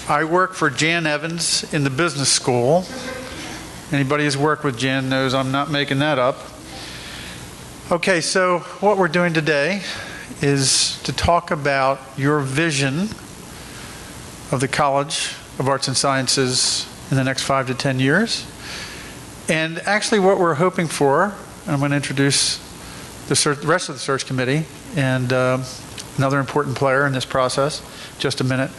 I work for Jan Evans in the business school. Anybody who's worked with Jan knows I'm not making that up. Okay, so what we're doing today is to talk about your vision of the College of Arts and Sciences in the next 5 to 10 years. And actually what we're hoping for, I'm going to introduce the rest of the search committee and another important player in this process, just a minute.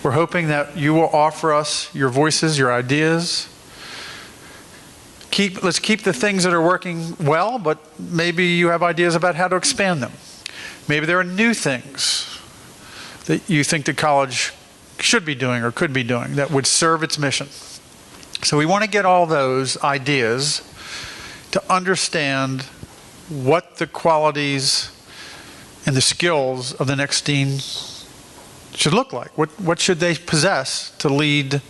We're hoping that you will offer us your voices, your ideas. Let's keep the things that are working well, but maybe you have ideas about how to expand them. Maybe there are new things that you think the college should be doing or could be doing that would serve its mission. So we want to get all those ideas to understand what the qualities and the skills of the next dean should look like. What should they possess to lead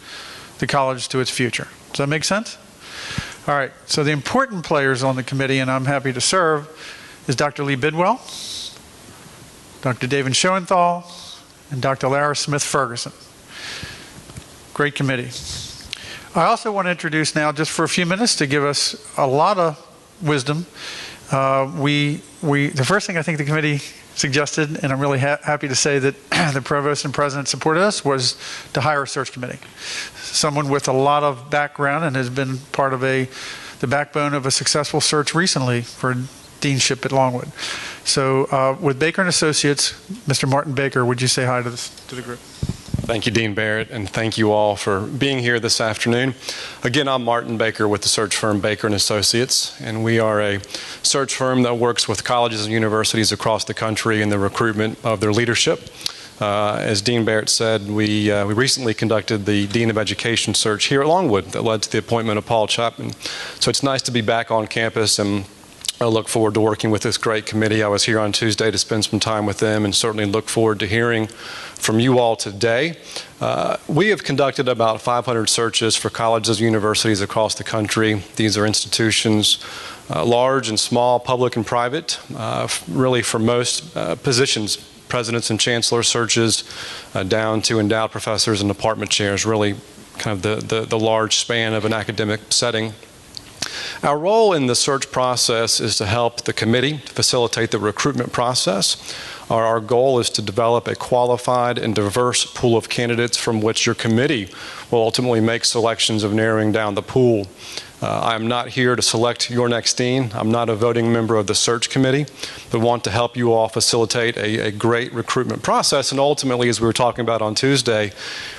the college to its future? Does that make sense? All right, so the important players on the committee, and I'm happy to serve, is Dr. Lee Bidwell, Dr. David Schoenthal, and Dr. Lara Smith-Ferguson. Great committee. I also want to introduce now, just for a few minutes, to give us a lot of wisdom. The first thing I think the committee suggested, and I'm really happy to say that the provost and president supported us, was to hire a search committee. Someone with a lot of background and has been part of the backbone of a successful search recently for deanship at Longwood. So with Baker and Associates, Mr. Martin Baker, would you say hi to the group? Thank you, Dean Barrett, and thank you all for being here this afternoon. Again, I'm Martin Baker with the search firm Baker & Associates, and we are a search firm that works with colleges and universities across the country in the recruitment of their leadership. As Dean Barrett said, we recently conducted the Dean of Education search here at Longwood that led to the appointment of Paul Chapman. So it's nice to be back on campus, and I look forward to working with this great committee. I was here on Tuesday to spend some time with them and certainly look forward to hearing from you all today. We have conducted about 500 searches for colleges and universities across the country. These are institutions, large and small, public and private, really for most positions, presidents and chancellor searches, down to endowed professors and department chairs, really kind of the large span of an academic setting. Our role in the search process is to help the committee facilitate the recruitment process. Our goal is to develop a qualified and diverse pool of candidates from which your committee will ultimately make selections of narrowing down the pool. I'm not here to select your next dean. I'm not a voting member of the search committee, but want to help you all facilitate a great recruitment process. And ultimately, as we were talking about on Tuesday,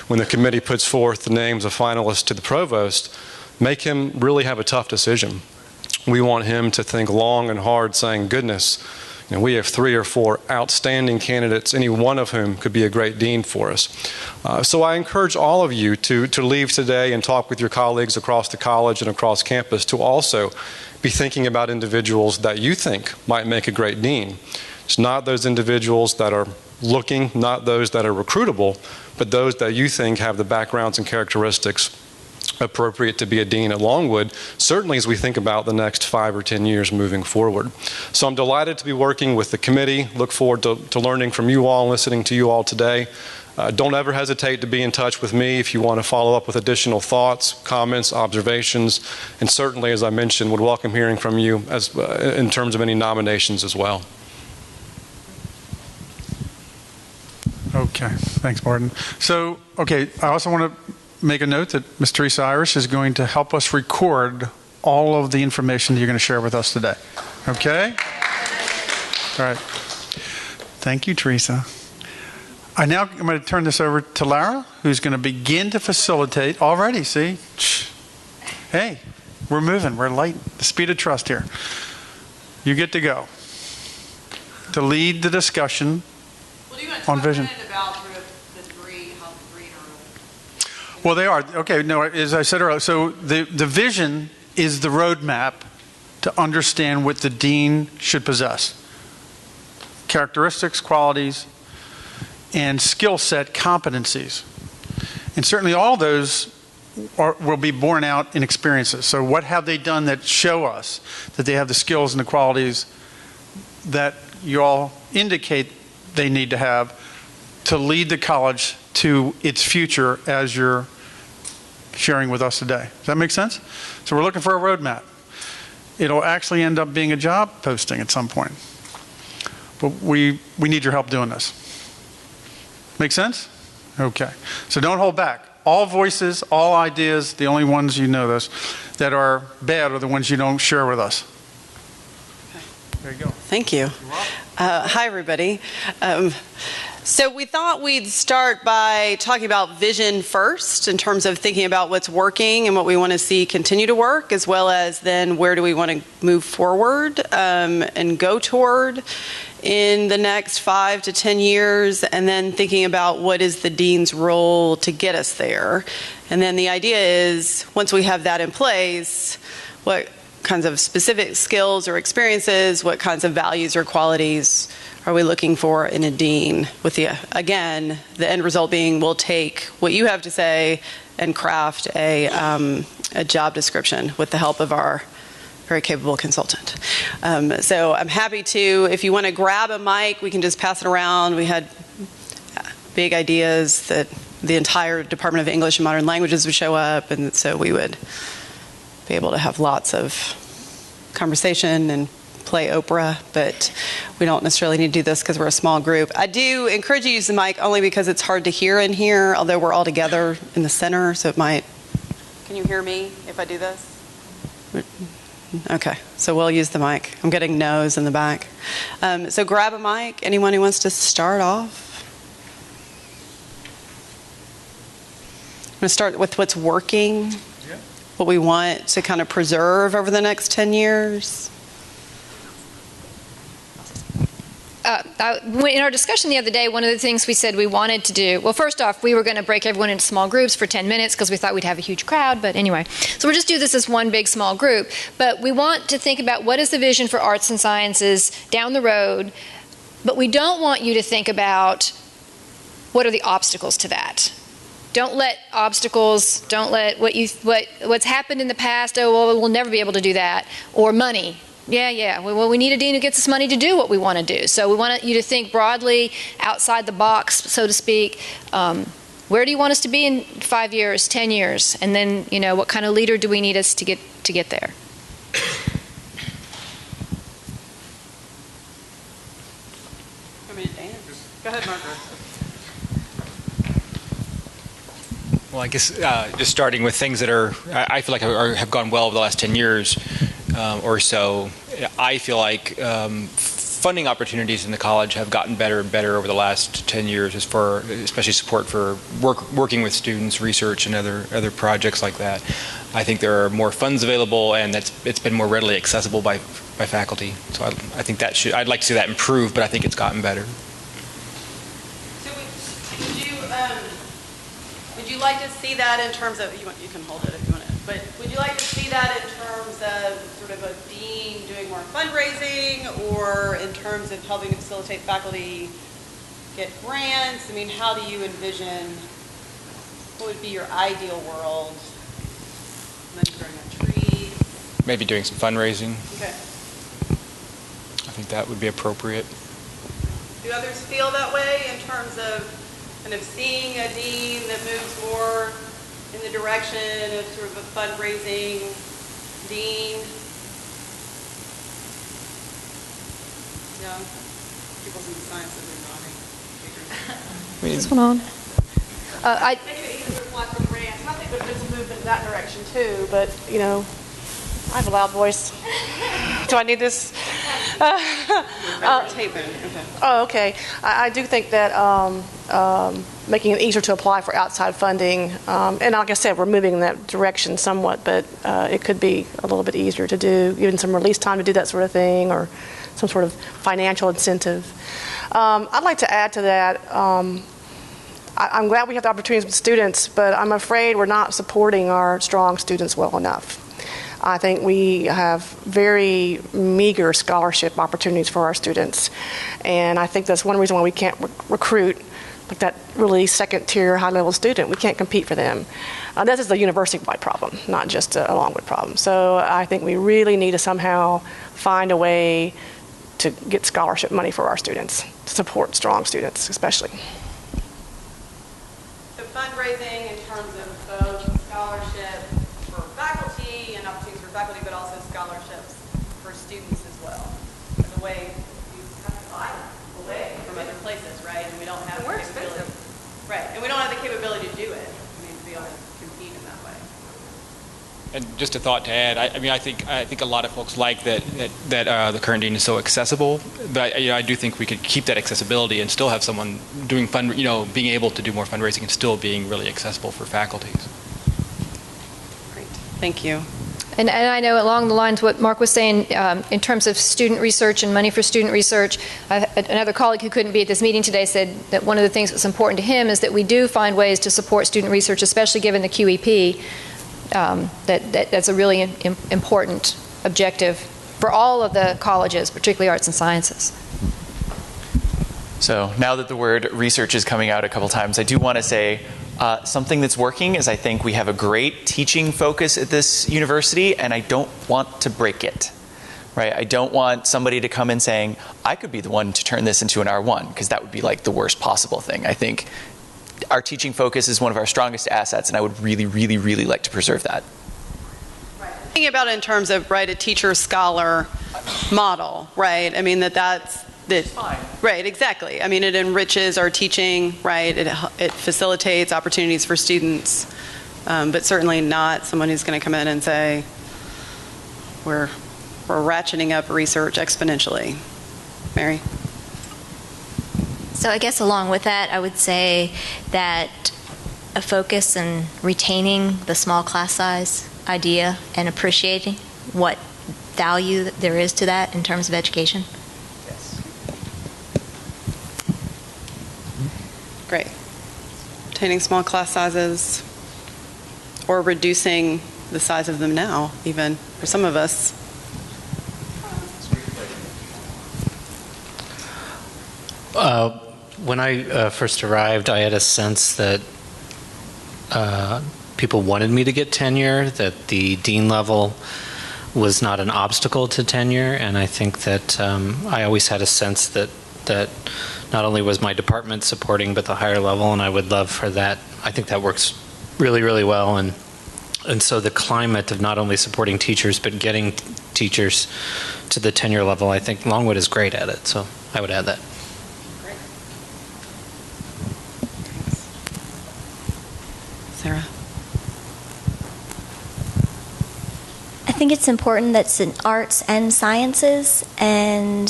when the committee puts forth the names of finalists to the provost, make him really have a tough decision. We want him to think long and hard, saying, goodness, we have 3 or 4 outstanding candidates, any one of whom could be a great dean for us. So I encourage all of you to leave today and talk with your colleagues across the college and across campus to also be thinking about individuals that you think might make a great dean. It's not those individuals that are looking, not those that are recruitable, but those that you think have the backgrounds and characteristics appropriate to be a dean at Longwood, certainly as we think about the next 5 or 10 years moving forward. So I'm delighted to be working with the committee. Look forward to learning from you all and listening to you all today. Don't ever hesitate to be in touch with me if you want to follow up with additional thoughts, comments, observations, and certainly, as I mentioned, would welcome hearing from you in terms of any nominations as well. Okay, thanks, Martin. So, okay, I also want to make a note that Ms. Teresa Irish is going to help us record all of the information that you're going to share with us today. Okay? All right. Thank you, Teresa. I'm going to turn this over to Lara, who's going to begin to facilitate already. See? Hey, we're moving. We're light. The speed of trust here. You get to go to lead the discussion on vision. Well, they are. Okay, no, as I said earlier, so the vision is the roadmap to understand what the dean should possess. Characteristics, qualities, and skill set competencies. And certainly all those will be borne out in experiences. So what have they done that show us that they have the skills and the qualities that you all indicate they need to have to lead the college to its future as you're sharing with us today. Does that make sense? So we're looking for a roadmap. It'll actually end up being a job posting at some point. But we need your help doing this. Make sense? Okay. So don't hold back. All voices, all ideas, the only ones you know this, that are bad are the ones you don't share with us. There you go. Thank you. Hi, everybody. So we thought we'd start by talking about vision first in terms of thinking about what's working and what we want to see continue to work, as well as then where do we want to move forward and go toward in the next 5 to 10 years, and then thinking about what is the dean's role to get us there. And then the idea is, once we have that in place, what kinds of specific skills or experiences, what kinds of values or qualities are we looking for in a dean? With the, again, the end result being we'll take what you have to say and craft a job description with the help of our very capable consultant. So I'm happy to, if you want to grab a mic, we can just pass it around. We had big ideas that the entire Department of English and Modern Languages would show up, and so we would be able to have lots of conversation and play Oprah, but we don't necessarily need to do this because we're a small group. I do encourage you to use the mic only because it's hard to hear in here, although we're all together in the center, so it might... Can you hear me if I do this? Okay, so we'll use the mic. I'm getting no's in the back. So grab a mic. Anyone who wants to start off? I'm going to start with what's working, what we want to kind of preserve over the next 10 years. In our discussion the other day, one of the things we said we wanted to do, well, first off, we were going to break everyone into small groups for 10 minutes because we thought we'd have a huge crowd, but anyway. So we'll just do this as one big small group. But we want to think about what is the vision for arts and sciences down the road, but we don't want you to think about what are the obstacles to that. Don't let obstacles, don't let what's happened in the past, oh, well, we'll never be able to do that, or money. Yeah. Well, we need a dean who gets us money to do what we want to do. So we want you to think broadly, outside the box, so to speak. Where do you want us to be in 5 years, 10 years? And then, what kind of leader do we need us to get there? Go ahead, Margaret. Well, I guess just starting with things that I feel like have gone well over the last 10 years or so. I feel like funding opportunities in the college have gotten better and better over the last 10 years, especially support for working with students, research, and other projects like that. I think there are more funds available, and it's been more readily accessible by faculty. So I think I'd like to see that improve, but I think it's gotten better. Would you like to see that in terms of, you can hold it if you want it, but would you like to see that in terms of sort of a dean doing more fundraising, or in terms of helping to facilitate faculty get grants? I mean, how do you envision, what would be your ideal world? Growing a tree? Maybe doing some fundraising. Okay. I think that would be appropriate. Do others feel that way in terms of kind of seeing a dean that moves more in the direction of sort of a fundraising dean? Yeah. People in science have been nodding. Is this one on? Maybe it even reflects the grants. I think there's a movement in that direction too, but I have a loud voice. Do I need this? Oh, okay. I do think that making it easier to apply for outside funding, and like I said, we're moving in that direction somewhat, but it could be a little bit easier to do, even some release time to do that sort of thing, or some sort of financial incentive. I'd like to add to that, I'm glad we have the opportunities with students, but I'm afraid we're not supporting our strong students well enough. I think we have very meager scholarship opportunities for our students, and I think that's one reason why we can't recruit like that really second-tier, high-level student. We can't compete for them. This is a university-wide problem, not just a Longwood problem. So I think we really need to somehow find a way to get scholarship money for our students, to support strong students especially. for faculty, but also scholarships for students as well. As a way, you have to buy away from other places, right? And we don't have the capability. Right, and we don't have the capability to do it. I mean, to be able to compete in that way. And just a thought to add, I think a lot of folks like that the current dean is so accessible, but I do think we could keep that accessibility and still have someone doing being able to do more fundraising and still being really accessible for faculties. Great, thank you. And I know along the lines what Mark was saying in terms of student research and money for student research, another colleague who couldn't be at this meeting today said that one of the things that's important to him is that we do find ways to support student research, especially given the QEP. That's a really important objective for all of the colleges, particularly arts and sciences. So now that the word research is coming out a couple times, I do want to say something that's working is I think we have a great teaching focus at this university, and I don't want to break it. Right? I don't want somebody to come in saying, I could be the one to turn this into an R1, because that would be like the worst possible thing. I think our teaching focus is one of our strongest assets, and I would really, really, really like to preserve that. Right. Thinking about it in terms of, right, a teacher-scholar model, right? I mean, that's fine. Right, exactly. I mean, it enriches our teaching, right? It facilitates opportunities for students, but certainly not someone who's going to come in and say, we're ratcheting up research exponentially. Mary? So I guess along with that, I would say that a focus in retaining the small class size idea and appreciating what value there is to that in terms of education. Yes. Great. Retaining small class sizes or reducing the size of them now, even for some of us. When I first arrived, I had a sense that people wanted me to get tenure, that the dean level was not an obstacle to tenure, and I think that I always had a sense that not only was my department supporting, but the higher level, and I would love for that. I think that works really, really well, and so the climate of not only supporting teachers, but getting teachers to the tenure level, I think Longwood is great at it, so I would add that. Sarah? I think it's important that it's in arts and sciences, and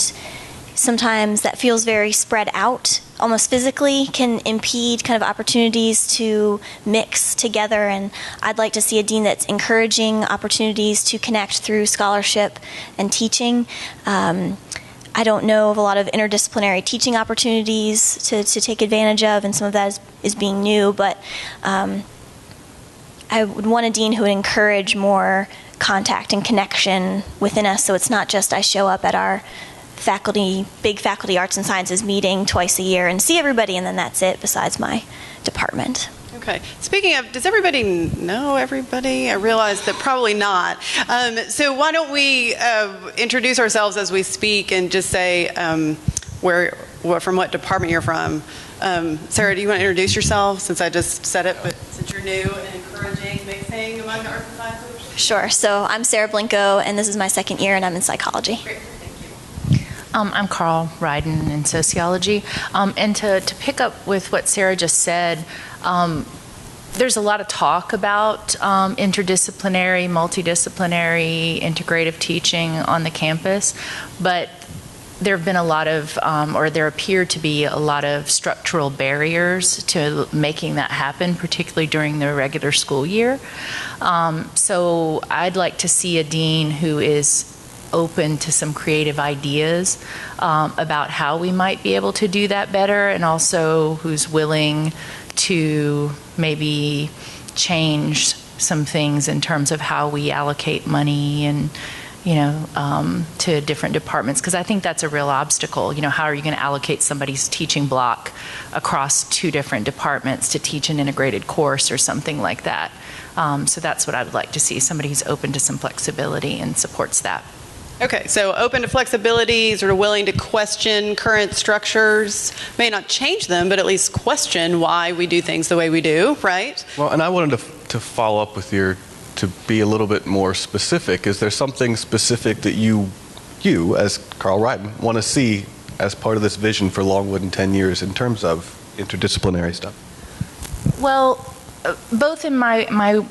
sometimes that feels very spread out, almost physically, can impede kind of opportunities to mix together, and I'd like to see a dean that's encouraging opportunities to connect through scholarship and teaching. I don't know of a lot of interdisciplinary teaching opportunities to take advantage of, and some of that is being new, but I would want a dean who would encourage more contact and connection within us, so it's not just I show up at our big faculty arts and sciences meeting twice a year and see everybody, and then that's it besides my department. Okay. Speaking of, does everybody know everybody? I realize that probably not. So why don't we introduce ourselves as we speak and just say from what department you're from. Sarah, do you want to introduce yourself, since I just said it, but since you're new and encouraging mixing among the arts and sciences? Sure. So I'm Sarah Blinko, and this is my second year, and I'm in psychology. Great. Thank you. I'm Carl Ryden in sociology. And to pick up with what Sarah just said, there's a lot of talk about interdisciplinary, multidisciplinary, integrative teaching on the campus, but there have been a lot of, or there appear to be a lot of structural barriers to making that happen, particularly during the regular school year. So I'd like to see a dean who is open to some creative ideas about how we might be able to do that better, and also who's willing to maybe change some things in terms of how we allocate money and to different departments, because I think that's a real obstacle. How are you going to allocate somebody's teaching block across two different departments to teach an integrated course or something like that? So that's what I would like to see, somebody who's open to some flexibility and supports that. Okay, so open to flexibility, sort of willing to question current structures, may not change them, but at least question why we do things the way we do, right? Well, and I wanted to follow up with your to be a little bit more specific, is there something specific that you as Carl Ryden, want to see as part of this vision for Longwood in 10 years in terms of interdisciplinary stuff? Well, both in my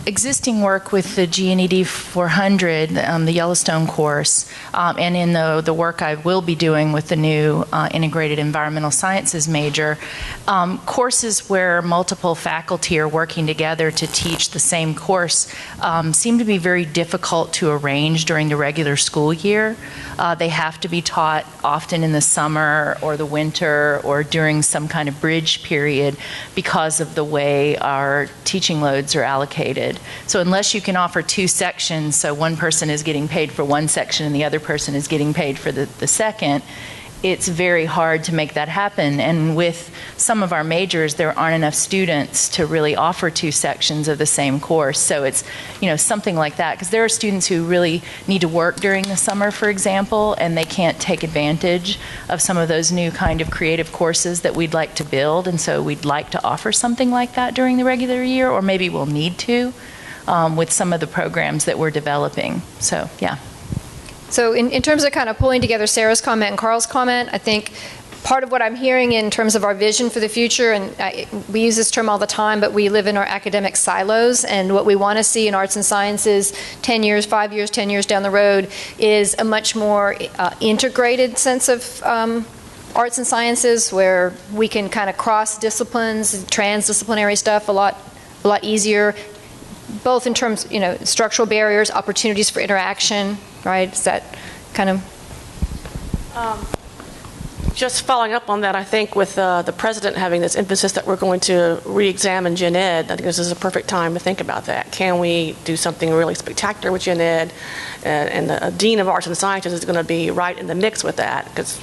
existing work with the GNED 400, the Yellowstone course, and in the work I will be doing with the new integrated environmental sciences major, courses where multiple faculty are working together to teach the same course seem to be very difficult to arrange during the regular school year. They have to be taught often in the summer or the winter or during some kind of bridge period because of the way our teaching loads are allocated. So unless you can offer two sections, so one person is getting paid for one section and the other person is getting paid for the second, it's very hard to make that happen. And with some of our majors, there aren't enough students to really offer two sections of the same course. So it's, something like that, because there are students who really need to work during the summer, for example, and they can't take advantage of some of those new kind of creative courses that we'd like to build. And so we'd like to offer something like that during the regular year, or maybe we'll need to with some of the programs that we're developing. So, yeah. So in terms of kind of pulling together Sarah's comment and Carl's comment, I think part of what I'm hearing in terms of our vision for the future, and we use this term all the time, but we live in our academic silos, and what we want to see in arts and sciences 10 years, 5 years, 10 years down the road is a much more integrated sense of arts and sciences where we can kind of cross disciplines, transdisciplinary stuff a lot easier, both in terms, structural barriers, opportunities for interaction, right? Is that kind of... Just following up on that, I think with the president having this emphasis that we're going to re-examine Gen Ed, I think this is a perfect time to think about that. Can we do something really spectacular with Gen Ed? And the Dean of Arts and Sciences is going to be right in the mix with that, because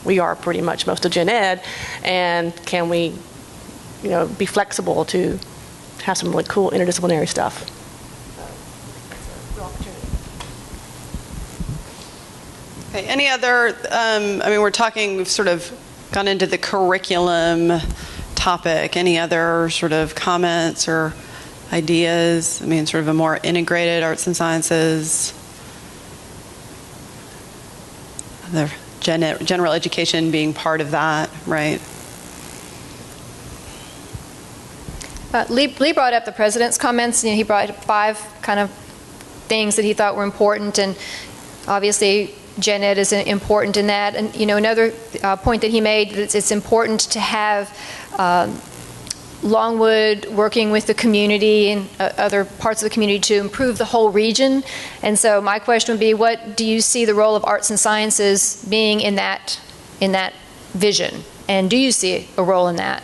we are pretty much most of Gen Ed. And can we, be flexible to have some really cool interdisciplinary stuff? Okay, any other, we're talking, we've sort of gone into the curriculum topic. Any other sort of comments or ideas? Sort of a more integrated arts and sciences, the general education being part of that, right? Lee brought up the president's comments. He brought up 5 kind of things that he thought were important, and obviously Gen Ed is important in that. And another point that he made, that it's important to have Longwood working with the community and other parts of the community to improve the whole region. And so my question would be, what do you see the role of arts and sciences being in that vision? And do you see a role in that?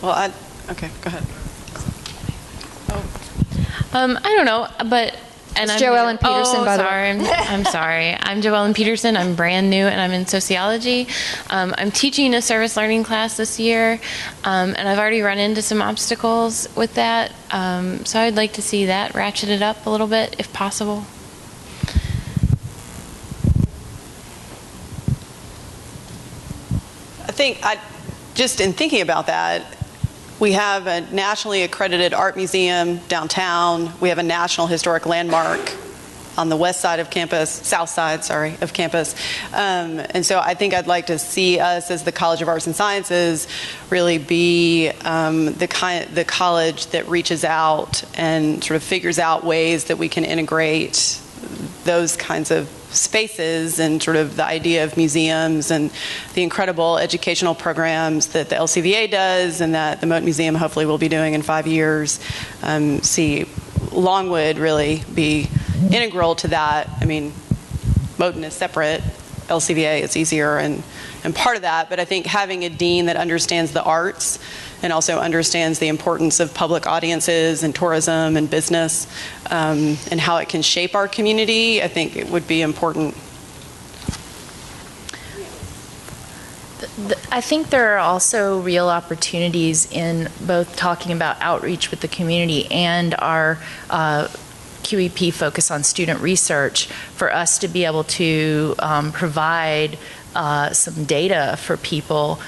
Well, okay, go ahead. I don't know, but... And it's Joellen Peterson, by the way. I'm sorry. I'm Joellen Peterson. I'm brand new, and I'm in sociology. I'm teaching a service learning class this year, and I've already run into some obstacles with that. So I'd like to see that ratcheted up a little bit, if possible. I think, just in thinking about that, we have a nationally accredited art museum downtown. We have a national historic landmark on the west side of campus, south side, sorry, of campus. And so I think I'd like to see us as the College of Arts and Sciences really be the college that reaches out and sort of figures out ways that we can integrate those kinds of spaces and sort of the idea of museums and the incredible educational programs that the LCVA does and that the Moat Museum hopefully will be doing in 5 years. See Longwood really be integral to that. Moton is separate, LCVA is easier and part of that, but I think having a dean that understands the arts and also understands the importance of public audiences and tourism and business and how it can shape our community, I think it would be important. I think there are also real opportunities in both talking about outreach with the community and our QEP focus on student research for us to be able to provide some data for people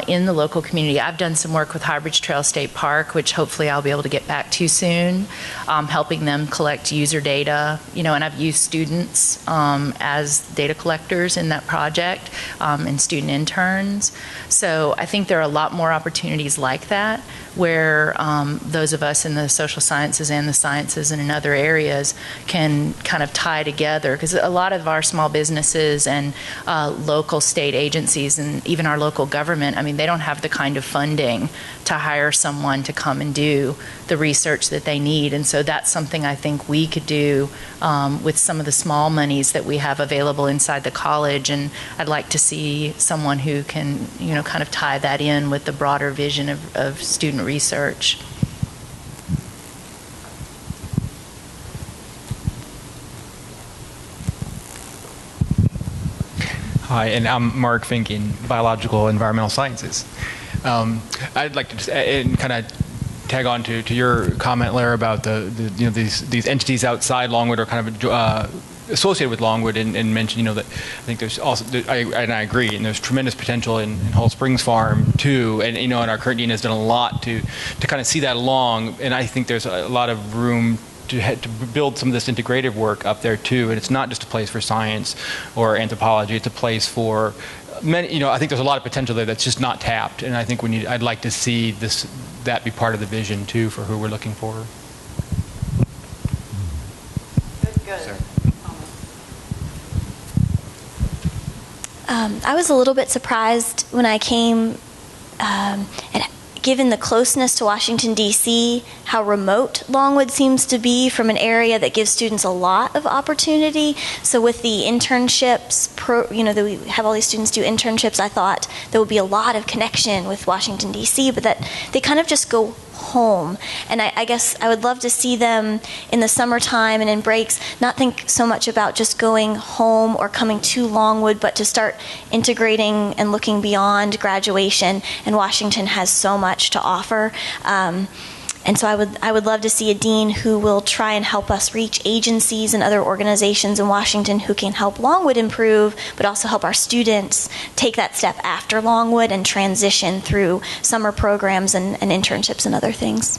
in the local community. I've done some work with Highbridge Trail State Park, which hopefully I'll be able to get back to soon, helping them collect user data, and I've used students as data collectors in that project and student interns. So I think there are a lot more opportunities like that where those of us in the social sciences and the sciences and in other areas can kind of tie together, because a lot of our small businesses and local state agencies and even our local government, I mean, they don't have the kind of funding to hire someone to come and do the research that they need. And so that's something I think we could do with some of the small monies that we have available inside the college. And I'd like to see someone who can, kind of tie that in with the broader vision of student research. Hi, and I'm Mark Finking, Biological Environmental Sciences. I'd like to just kind of tag on to your comment, Lara, about these entities outside Longwood are kind of associated with Longwood, and mention that I think there's also and I agree, and there's tremendous potential in Whole Springs Farm too, and and our current dean has done a lot to kind of see that along, and I think there's a lot of room to build some of this integrative work up there too. And it's not just a place for science or anthropology, it's a place for many, I think there's a lot of potential there that's just not tapped, and I think I'd like to see that be part of the vision too for who we're looking for. Good. I was a little bit surprised when I came, and given the closeness to Washington, D.C., how remote Longwood seems to be from an area that gives students a lot of opportunity. So with the internships, that we have all these students do internships, I thought there would be a lot of connection with Washington, D.C., but that they kind of just go home. And I guess I would love to see them in the summertime and in breaks not think so much about just going home or coming to Longwood, but to start integrating and looking beyond graduation. And Washington has so much to offer. And so I would love to see a dean who will try and help us reach agencies and other organizations in Washington who can help Longwood improve, but also help our students take that step after Longwood and transition through summer programs and internships and other things.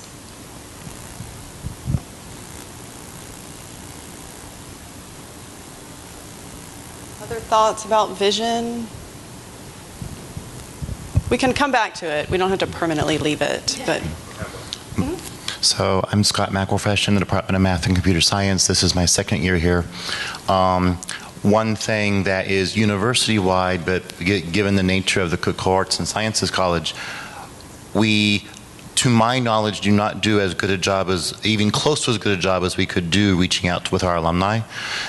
Other thoughts about vision? We can come back to it. We don't have to permanently leave it, but. So I'm Scott McElfresh in the Department of Math and Computer Science. This is my second year here. One thing that is university-wide, but given the nature of the Cook Arts and Sciences College, we, to my knowledge, do not do as good a job as, even close to as good a job as we could do reaching out with our alumni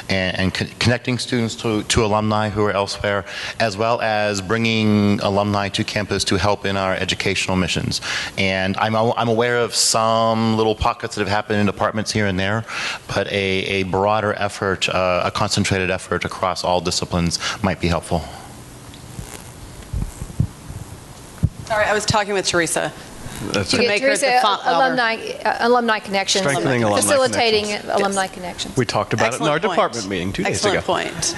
and connecting students to alumni who are elsewhere, as well as bringing alumni to campus to help in our educational missions. And I'm aware of some little pockets that have happened in departments here and there, but a broader effort, a concentrated effort across all disciplines might be helpful. Sorry, I was talking with Teresa. That's right. Teresa, alumni connections, facilitating alumni connections. We talked about it in our department meeting 2 days ago. Excellent point.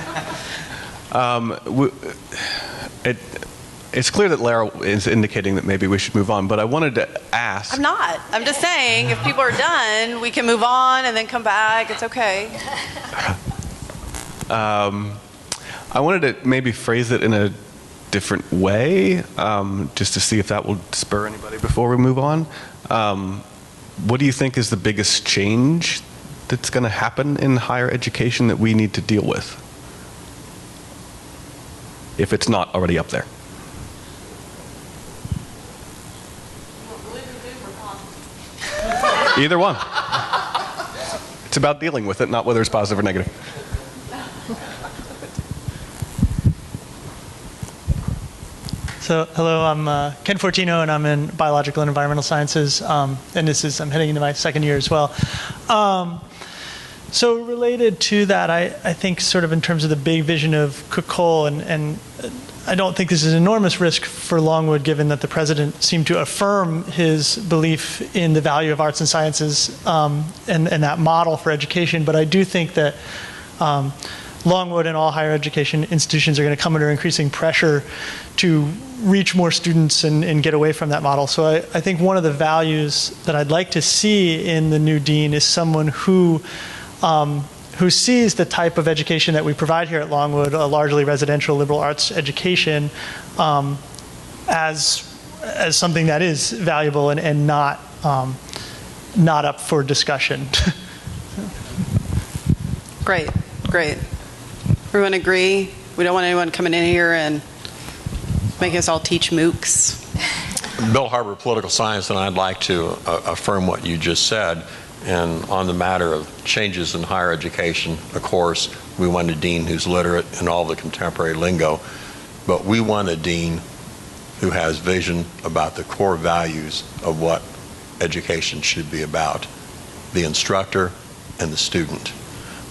It's clear that Lara is indicating that maybe we should move on, but I wanted to ask. I'm not. I'm just saying, if people are done, we can move on and then come back. It's okay. I wanted to maybe phrase it in a different way, just to see if that will spur anybody before we move on. What do you think is the biggest change that's going to happen in higher education that we need to deal with, if it's not already up there? Either one. It's about dealing with it, not whether it's positive or negative. So, hello, I'm Ken Fortino, and I'm in Biological and Environmental Sciences, and I'm heading into my second year as well. So related to that, I think sort of in terms of the big vision of Cook-Cole, and I don't think this is an enormous risk for Longwood, given that the president seemed to affirm his belief in the value of arts and sciences and that model for education. But I do think that Longwood and all higher education institutions are going to come under increasing pressure to reach more students and get away from that model. So I think one of the values that I'd like to see in the new dean is someone who sees the type of education that we provide here at Longwood, a largely residential liberal arts education, as something that is valuable and not up for discussion. Great. Everyone agree? We don't want anyone coming in here and making us all teach MOOCs. Bill Harbour, political science, and I'd like to affirm what you just said. And on the matter of changes in higher education, of course, we want a dean who's literate in all the contemporary lingo, but we want a dean who has vision about the core values of what education should be about, the instructor and the student.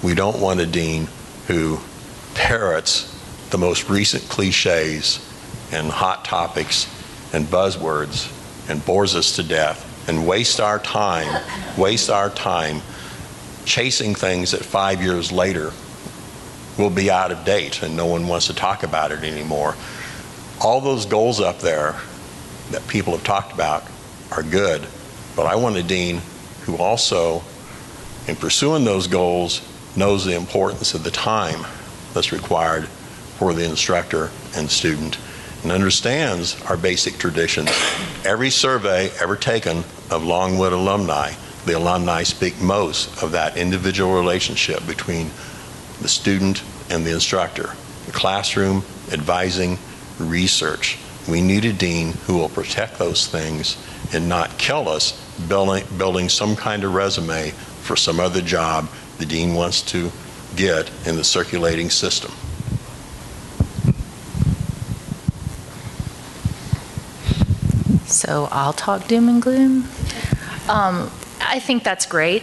We don't want a dean who parrots the most recent cliches and hot topics and buzzwords and bores us to death and waste our time chasing things that 5 years later will be out of date and no one wants to talk about it anymore. All those goals up there that people have talked about are good, but I want a dean who also, in pursuing those goals, knows the importance of the time that's required for the instructor and student and understands our basic traditions. Every survey ever taken of Longwood alumni, the alumni speak most of that individual relationship between the student and the instructor, the classroom, advising, research. We need a dean who will protect those things and not kill us building some kind of resume for some other job the dean wants to get in the circulating system. So I'll talk doom and gloom. I think that's great.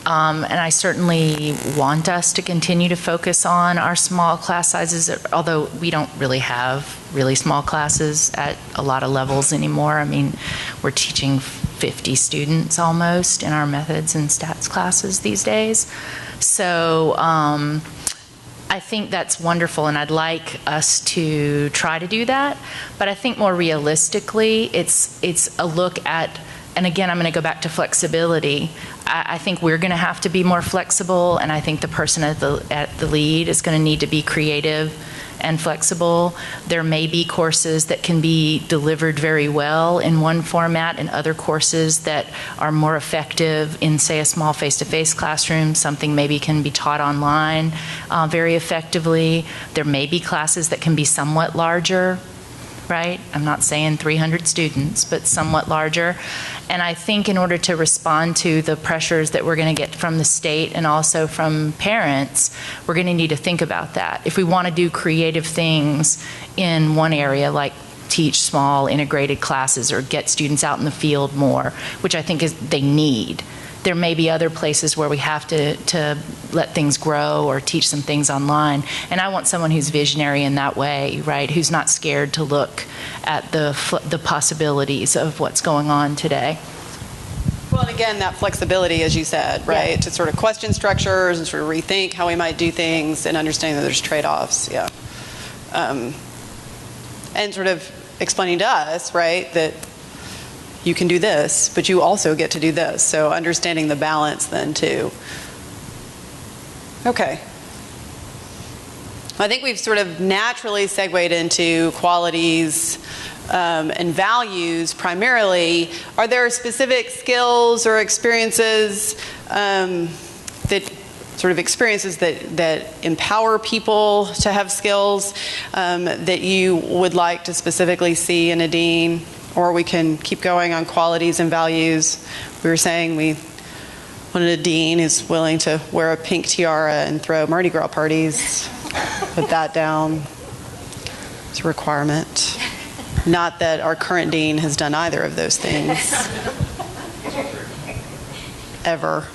And I certainly want us to continue to focus on our small class sizes, although we don't really have really small classes at a lot of levels anymore. I mean, we're teaching 50 students almost in our methods and stats classes these days. So I think that's wonderful, and I'd like us to try to do that. But I think more realistically, it's a look at, and again, I'm going to go back to flexibility. I think we're going to have to be more flexible, and I think the person at the lead is going to need to be creative and flexible. There may be courses that can be delivered very well in one format and other courses that are more effective in, say, a small face-to-face classroom. Something maybe can be taught online very effectively. There may be classes that can be somewhat larger, right? I'm not saying 300 students, but somewhat larger. And I think in order to respond to the pressures that we're going to get from the state and also from parents, we're going to need to think about that. If we want to do creative things in one area, like teach small integrated classes or get students out in the field more, which I think they need. There may be other places where we have to let things grow or teach some things online. And I want someone who's visionary in that way, right? Who's not scared to look at the possibilities of what's going on today. Well, and again, that flexibility, as you said, right? Yeah. To sort of question structures and sort of rethink how we might do things and understanding that there's trade-offs, yeah. And sort of explaining to us, right, that you can do this, but you also get to do this. So understanding the balance then too. Okay. I think we've sort of naturally segued into qualities and values primarily. Are there specific skills or experiences that empower people to have skills that you would like to specifically see in a dean? Or we can keep going on qualities and values. We were saying we wanted a dean who's willing to wear a pink tiara and throw Mardi Gras parties. Put that down. It's a requirement. Not that our current dean has done either of those things. Ever.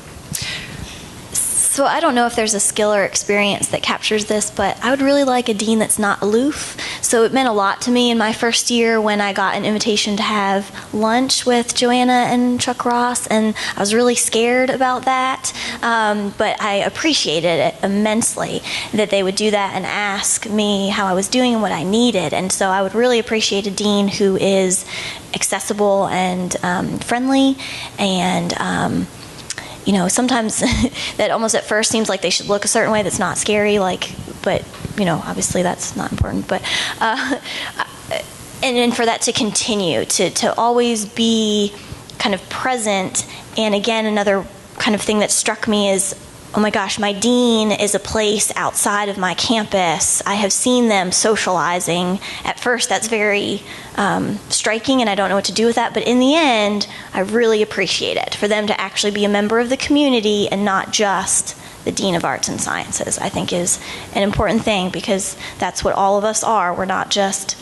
So I don't know if there's a skill or experience that captures this, but I would really like a dean that's not aloof. So it meant a lot to me in my first year when I got an invitation to have lunch with Joanna and Chuck Ross, and I was really scared about that, but I appreciated it immensely that they would do that and ask me how I was doing and what I needed. And so I would really appreciate a dean who is accessible and friendly, and sometimes that almost at first seems like they should look a certain way that's not scary, but obviously that's not important. But and then for that to continue, to always be kind of present. And again, another kind of thing that struck me is, oh my gosh, my dean is a place outside of my campus. I have seen them socializing. At first, that's very striking, and I don't know what to do with that. But in the end, I really appreciate it for them to actually be a member of the community and not just the Dean of Arts and Sciences. I think is an important thing, because that's what all of us are. We're not just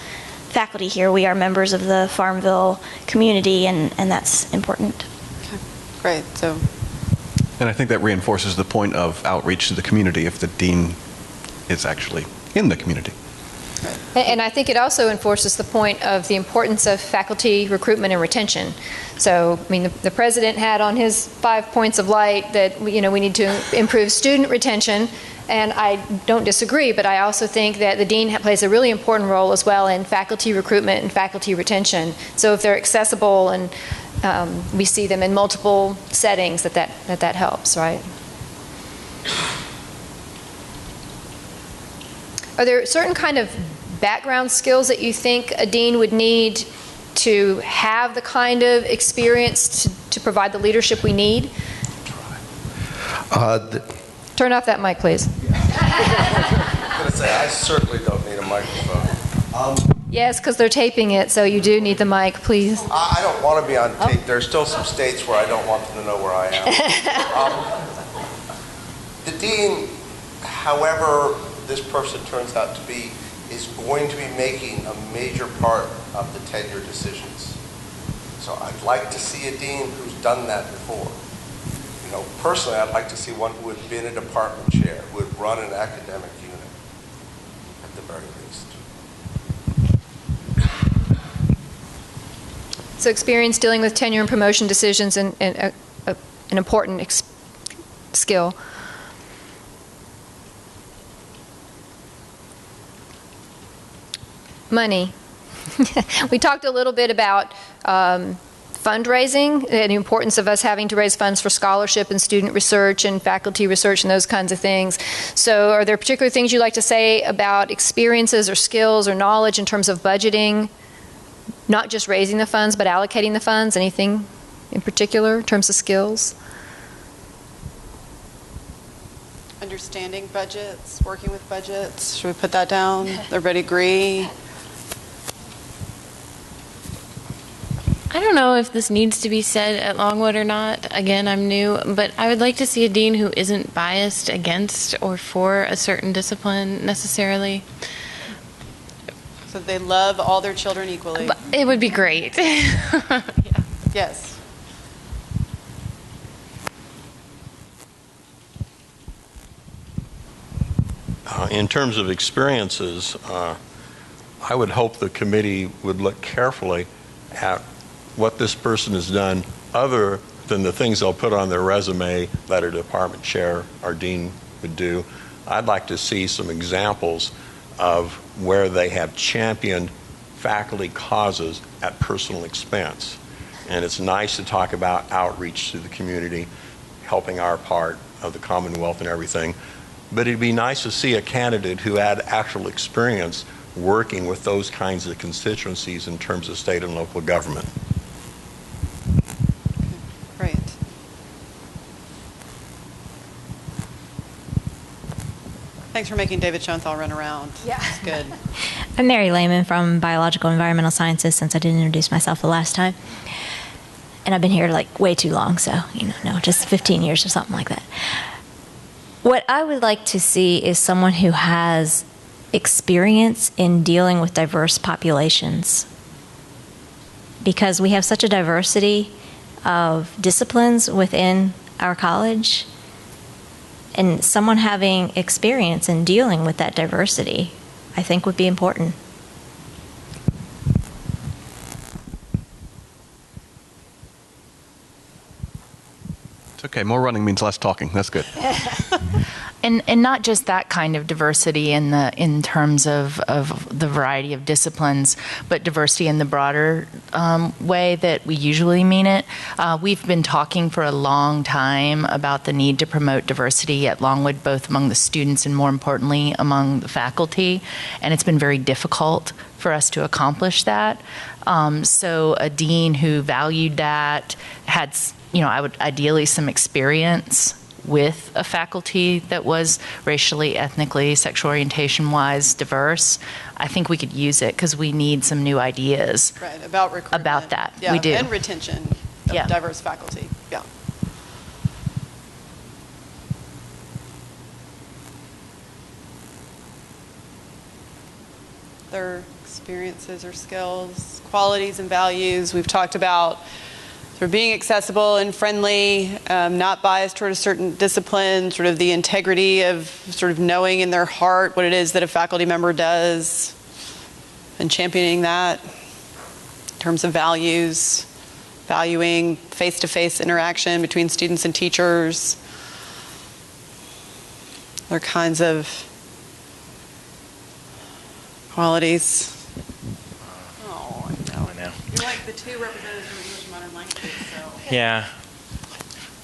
faculty here. We are members of the Farmville community, and that's important. Okay. Great. So. And I think that reinforces the point of outreach to the community if the dean is actually in the community. And I think it also enforces the point of the importance of faculty recruitment and retention. So, I mean, the president had on his 5 points of light that, we need to improve student retention, and I don't disagree, but I also think that the dean plays a really important role as well in faculty recruitment and faculty retention. So if they're accessible and we see them in multiple settings, that helps, right? Are there certain kind of background skills that you think a dean would need to have the kind of experience to provide the leadership we need? Turn off that mic, please. I'm going to say I certainly don't need a microphone. Yes, because they're taping it, so you do need the mic, please. I don't want to be on tape. There's still some states where I don't want them to know where I am. The dean, however this person turns out to be, is going to be making a major part of the tenure decisions. So I'd like to see a dean who's done that before. Personally, I'd like to see one who had been a department chair, who had run an academic unit, at the very least. So experience dealing with tenure and promotion decisions and an important skill. Money. We talked a little bit about fundraising and the importance of us having to raise funds for scholarship and student research and faculty research and those kinds of things. So are there particular things you'd like to say about experiences or skills or knowledge in terms of budgeting, not just raising the funds, but allocating the funds? Anything in particular in terms of skills? Understanding budgets, working with budgets. Should we put that down? Everybody agree? I don't know if this needs to be said at Longwood or not. Again, I'm new, but I would like to see a dean who isn't biased against or for a certain discipline necessarily. So they love all their children equally. But it would be great. Yeah. Yes. In terms of experiences, I would hope the committee would look carefully at what this person has done other than the things they'll put on their resume that a department chair or dean would do. I'd like to see some examples of where they have championed faculty causes at personal expense. And it's nice to talk about outreach to the community, helping our part of the Commonwealth and everything. But it'd be nice to see a candidate who had actual experience working with those kinds of constituencies in terms of state and local government. Great. Thanks for making David Schoenthal run around. Yeah. That's good. I'm Mary Lehman from Biological and Environmental Sciences, since I didn't introduce myself the last time. And I've been here like way too long, so, just 15 years or something like that. What I would like to see is someone who has experience in dealing with diverse populations. Because we have such a diversity of disciplines within our college, and someone having experience in dealing with that diversity, I think would be important. It's okay. More running means less talking. That's good. And not just that kind of diversity in terms of the variety of disciplines, but diversity in the broader way that we usually mean it. We've been talking for a long time about the need to promote diversity at Longwood, both among the students and more importantly among the faculty, and it's been very difficult for us to accomplish that. So a dean who valued that, had, I would ideally some experience with a faculty that was racially, ethnically, sexual orientation-wise diverse, I think we could use it because we need some new ideas. Right, about recruitment. About that, yeah, we do. And retention of diverse faculty, yeah. Their experiences or skills, qualities and values. We've talked about sort of being accessible and friendly, not biased toward a certain discipline, sort of the integrity of sort of knowing in their heart what it is that a faculty member does and championing that in terms of values, valuing face-to-face interaction between students and teachers, other kinds of qualities. Oh, I know. You're like the two representatives from English and Modern Languages, so. Yeah.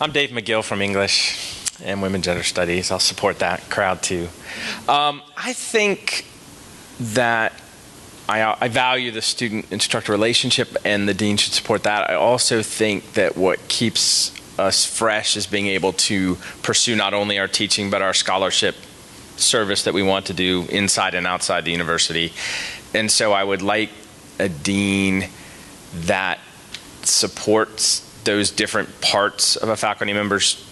I'm Dave McGill from English and Women Gender Studies. I'll support that crowd too. I think that I value the student-instructor relationship and the dean should support that. I also think that what keeps us fresh is being able to pursue not only our teaching but our scholarship service that we want to do inside and outside the university. And so I would like a dean that supports those different parts of a faculty member's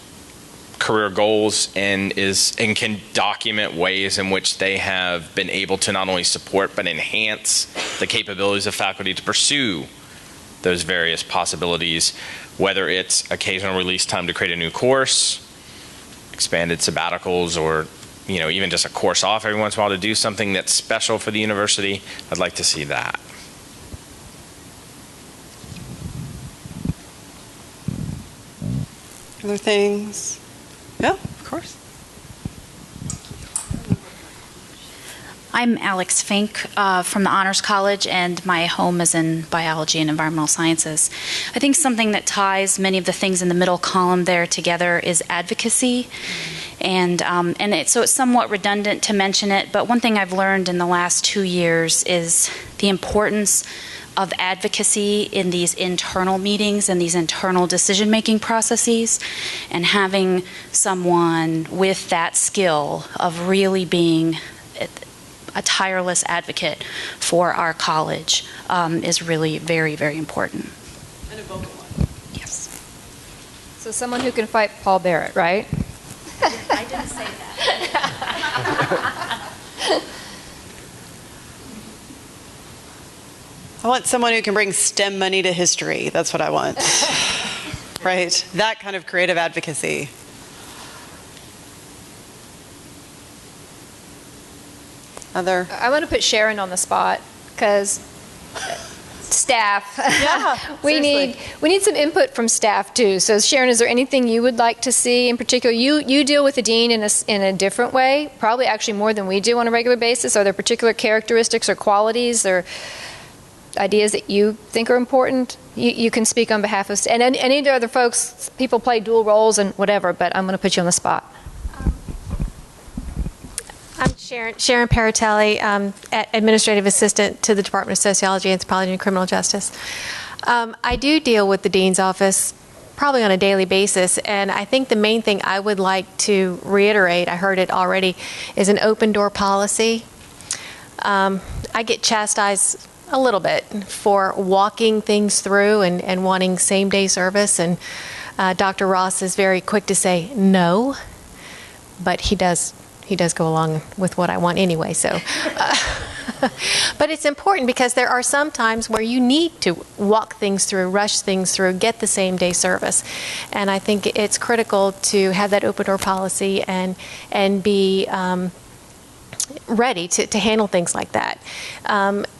career goals and can document ways in which they have been able to not only support but enhance the capabilities of faculty to pursue those various possibilities, whether it's occasional release time to create a new course, expanded sabbaticals, or even just a course off every once in a while to do something that's special for the university. I'd like to see that. Other things? Yeah, of course. I'm Alex Fink from the Honors College, and my home is in biology and environmental sciences. I think something that ties many of the things in the middle column there together is advocacy. And so it's somewhat redundant to mention it, but one thing I've learned in the last 2 years is the importance of advocacy in these internal meetings and these internal decision-making processes, and having someone with that skill of really being a tireless advocate for our college is really very, very important. And a vocal one. Yes. So someone who can fight Paul Barrett, right? I didn't say that. I want someone who can bring STEM money to history. That's what I want. Right? That kind of creative advocacy. I want to put Sharon on the spot because staff. Yeah, we need some input from staff too. So Sharon, is there anything you would like to see in particular? You deal with the dean in a different way, probably actually more than we do on a regular basis. Are there particular characteristics or qualities or ideas that you think are important? You can speak on behalf of, and any of the other folks. People play dual roles and whatever, but I'm going to put you on the spot. I'm Sharon Paratelli, Administrative Assistant to the Department of Sociology, Anthropology, and Criminal Justice. I do deal with the Dean's Office probably on a daily basis, and I think the main thing I would like to reiterate, I heard it already, is an open door policy. I get chastised a little bit for walking things through and wanting same-day service, and Dr. Ross is very quick to say no, but he does go along with what I want anyway. So, but it's important because there are some times where you need to walk things through, rush things through, get the same day service, and I think it's critical to have that open door policy and be ready to handle things like that.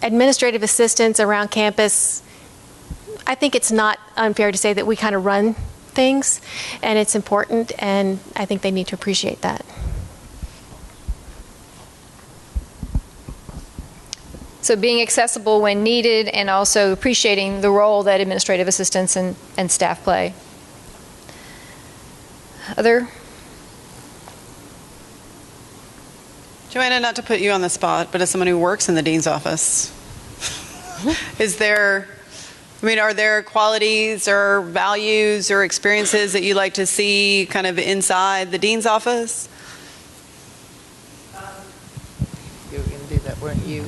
Administrative assistants around campus, I think it's not unfair to say that we kind of run things, and it's important, and I think they need to appreciate that. So being accessible when needed and also appreciating the role that administrative assistants and staff play. Other? Joanna, not to put you on the spot, but as someone who works in the dean's office, are there qualities or values or experiences that you like to see kind of inside the dean's office? You were going to do that, weren't you?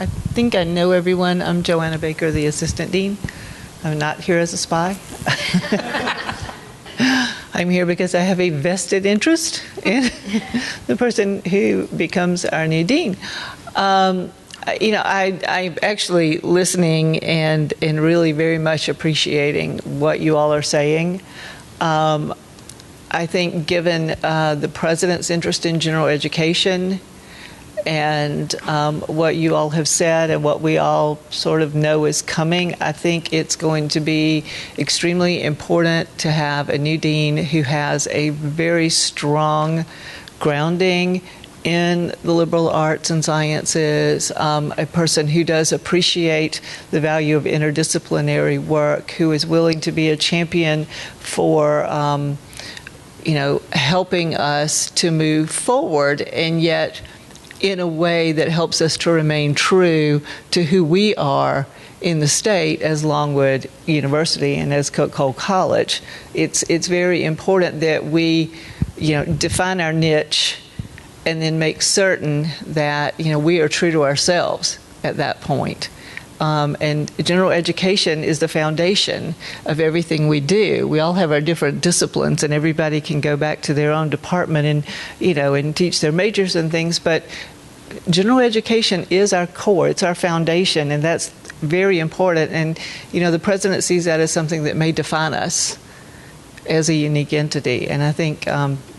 I think I know everyone. I'm Joanna Baker, the assistant dean. I'm not here as a spy. I'm here because I have a vested interest in the person who becomes our new dean. I'm actually listening and really very much appreciating what you all are saying. I think given the president's interest in general education and what you all have said and what we all sort of know is coming, I think it's going to be extremely important to have a new dean who has a very strong grounding in the liberal arts and sciences, a person who does appreciate the value of interdisciplinary work, who is willing to be a champion for helping us to move forward, and yet in a way that helps us to remain true to who we are in the state as Longwood University and as Cook Cole College. It's very important that we, define our niche and then make certain that, we are true to ourselves at that point. And general education is the foundation of everything we do. We all have our different disciplines, and everybody can go back to their own department and, and teach their majors and things, but general education is our core, it's our foundation, and that's very important. And, the president sees that as something that may define us as a unique entity. And I think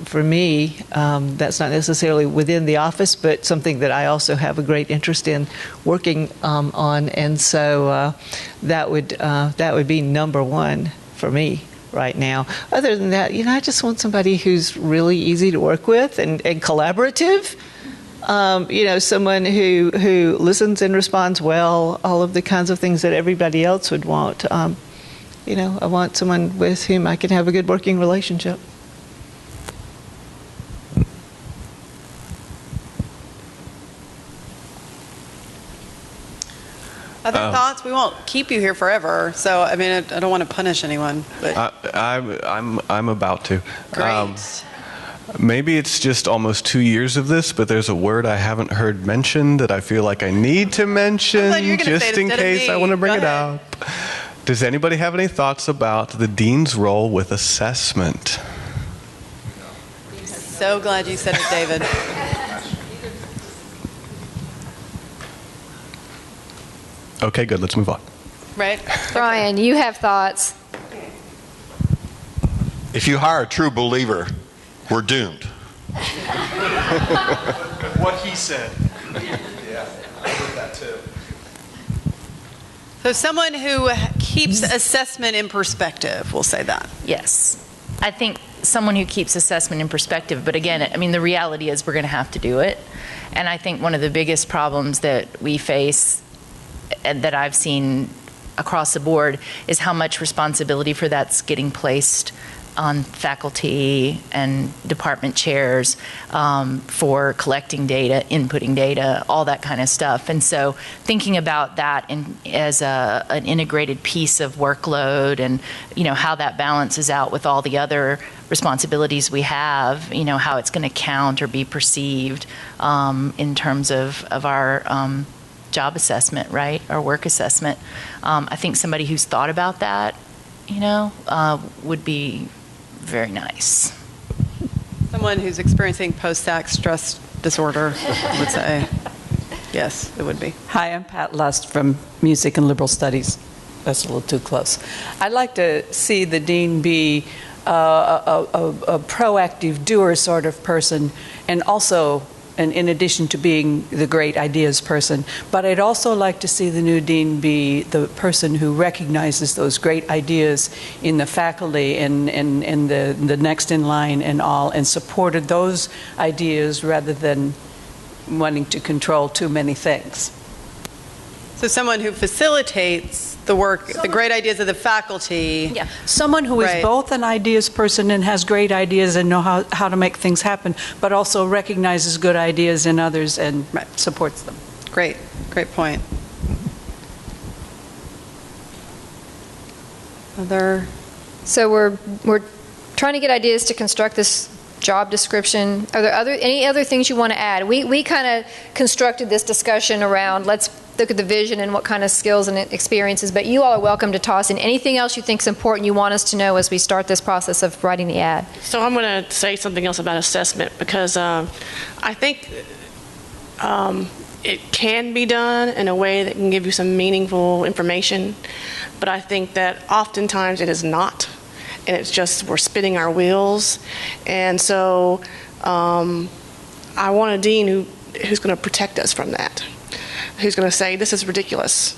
for me, that's not necessarily within the office, but something that I also have a great interest in working on. And so that would be number one for me right now. Other than that, I just want somebody who's really easy to work with and collaborative. Someone who listens and responds well, all of the kinds of things that everybody else would want. I want someone with whom I can have a good working relationship. Other thoughts? We won't keep you here forever, so I don't want to punish anyone. But I'm about to. Great. Maybe it's just almost 2 years of this, but there's a word I haven't heard mentioned that I feel like I need to mention just in case I want to bring it up. Does anybody have any thoughts about the dean's role with assessment? So glad you said it, David. Okay, good. Let's move on. Right? Brian, you have thoughts. If you hire a true believer, we're doomed. What he said. Yeah, I heard that too. So someone who keeps assessment in perspective, we'll say that. Yes. I think someone who keeps assessment in perspective, but again, the reality is we're going to have to do it. And I think one of the biggest problems that we face and that I've seen across the board is how much responsibility for that's getting placed on faculty and department chairs for collecting data, inputting data, all that kind of stuff. And so thinking about that as an integrated piece of workload and, how that balances out with all the other responsibilities we have, how it's going to count or be perceived in terms of our job assessment, right, our work assessment. I think somebody who's thought about that, would be very nice. Someone who's experiencing post-tax stress disorder would say, yes, it would be. Hi, I'm Pat Lust from Music and Liberal Studies. That's a little too close. I'd like to see the dean be a proactive doer sort of person, and also and in addition to being the great ideas person, but I'd also like to see the new dean be the person who recognizes those great ideas in the faculty and the next in line and all, and supported those ideas rather than wanting to control too many things. So someone who facilitates the work, the great ideas of the faculty. Yeah, someone who is both an ideas person and has great ideas and know how to make things happen, but also recognizes good ideas in others and supports them. Great point. So we're trying to get ideas to construct this job description. Are there any other things you want to add? We kind of constructed this discussion around, let's look at the vision and what kind of skills and experiences, but you all are welcome to toss in anything else you think is important you want us to know as we start this process of writing the ad. So I'm going to say something else about assessment, because I think it can be done in a way that can give you some meaningful information, but I think that oftentimes it is not, and it's just we're spinning our wheels. And so I want a dean who's going to protect us from that, who's going to say, this is ridiculous,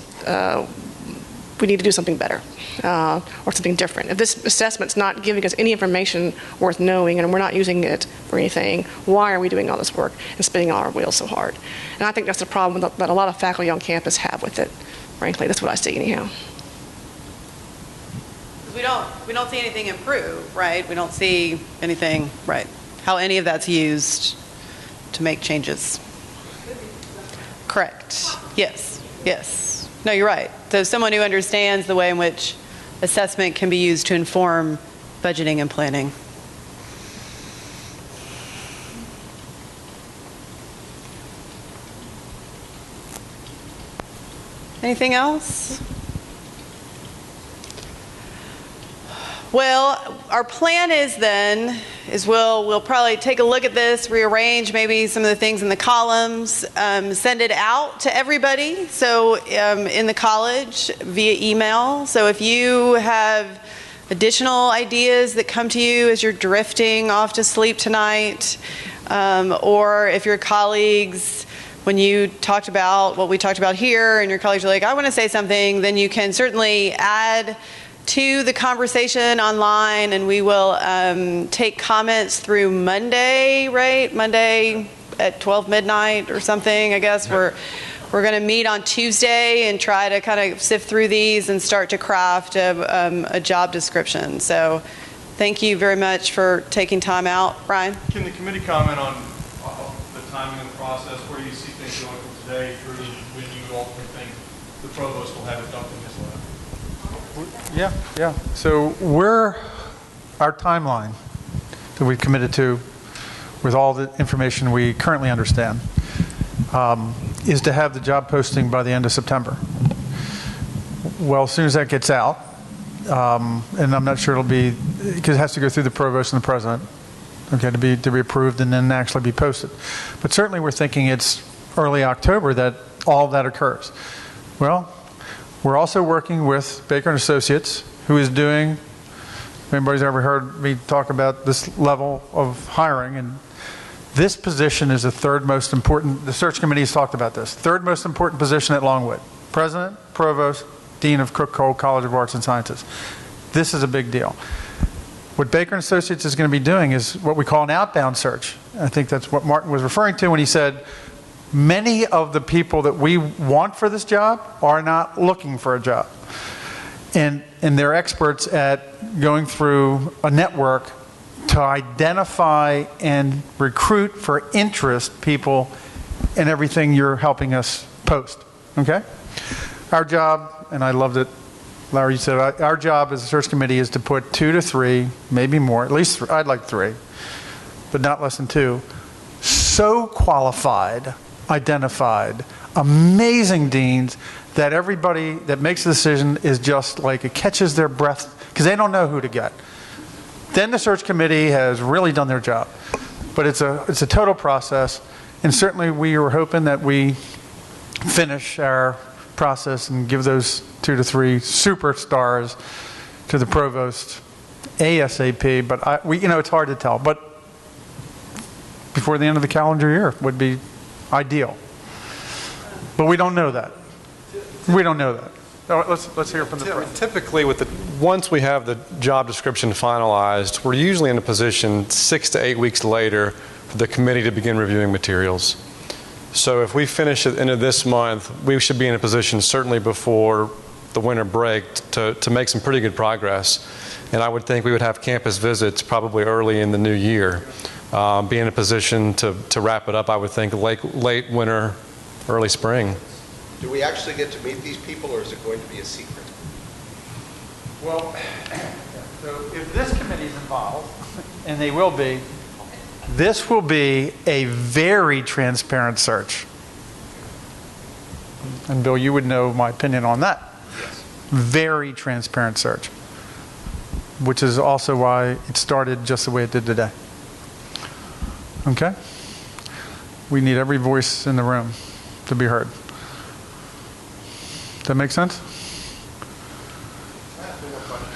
we need to do something better, or something different. If this assessment's not giving us any information worth knowing and we're not using it for anything, why are we doing all this work and spinning all our wheels so hard? And I think that's the problem that a lot of faculty on campus have with it. Frankly, that's what I see anyhow. We don't see anything improve, right? We don't see anything, right? How any of that's used to make changes. Correct. Yes. No, you're right. So someone who understands the way in which assessment can be used to inform budgeting and planning. Anything else? Well, our plan is we'll probably take a look at this, rearrange maybe some of the things in the columns, send it out to everybody. So in the college via email. So if you have additional ideas that come to you as you're drifting off to sleep tonight, or if your colleagues, when you talked about what we talked about here and your colleagues are like, I want to say something, then you can certainly add to the conversation online, and we will take comments through Monday, right? Monday at 12 midnight or something, I guess. We're going to meet on Tuesday and try to kind of sift through these and start to craft a job description. So thank you very much for taking time out. Brian? Can the committee comment on the timing of the process? Where do you see things going from today through when you ultimately think the provost will have it dumped in his lab? Yeah. So our timeline that we've committed to with all the information we currently understand is to have the job posting by the end of September. Well, as soon as that gets out, and I'm not sure it'll be, because it has to go through the provost and the president, okay, to be approved and then actually be posted. But certainly we're thinking it's early October that all of that occurs. Well, we're also working with Baker & Associates, who is doing, if anybody's ever heard me talk about this level of hiring, and this position is the third most important, the search committee has talked about this, third most important position at Longwood. President, Provost, Dean of Cook-Cole College of Arts and Sciences. This is a big deal. What Baker & Associates is going to be doing is what we call an outbound search. I think that's what Martin was referring to when he said, many of the people that we want for this job are not looking for a job. And they're experts at going through a network to identify and recruit for interest people in everything you're helping us post, okay? Our job, and I loved it, Larry, you said, our job as a search committee is to put 2 to 3, maybe more, at least I'd like 3, but not less than 2, so qualified, identified, amazing deans that everybody that makes a decision is just like, it catches their breath because they don't know who to get. Then the search committee has really done their job. But it's a total process, and certainly we were hoping that we finish our process and give those 2 to 3 superstars to the provost ASAP, but it's hard to tell. But before the end of the calendar year would be ideal. But we don't know that. We don't know that. Let's hear from the press. Typically, once we have the job description finalized, we're usually in a position 6 to 8 weeks later for the committee to begin reviewing materials. So if we finish at the end of this month, we should be in a position certainly before the winter break to make some pretty good progress. And I would think we would have campus visits probably early in the new year. Be in a position to wrap it up, I would think, late winter, early spring. Do we actually get to meet these people, or is it going to be a secret? Well, so if this committee is involved, and they will be, this will be a very transparent search. And Bill, you would know my opinion on that. Yes. Very transparent search, which is also why it started just the way it did today. Okay? We need every voice in the room to be heard. Does that make sense?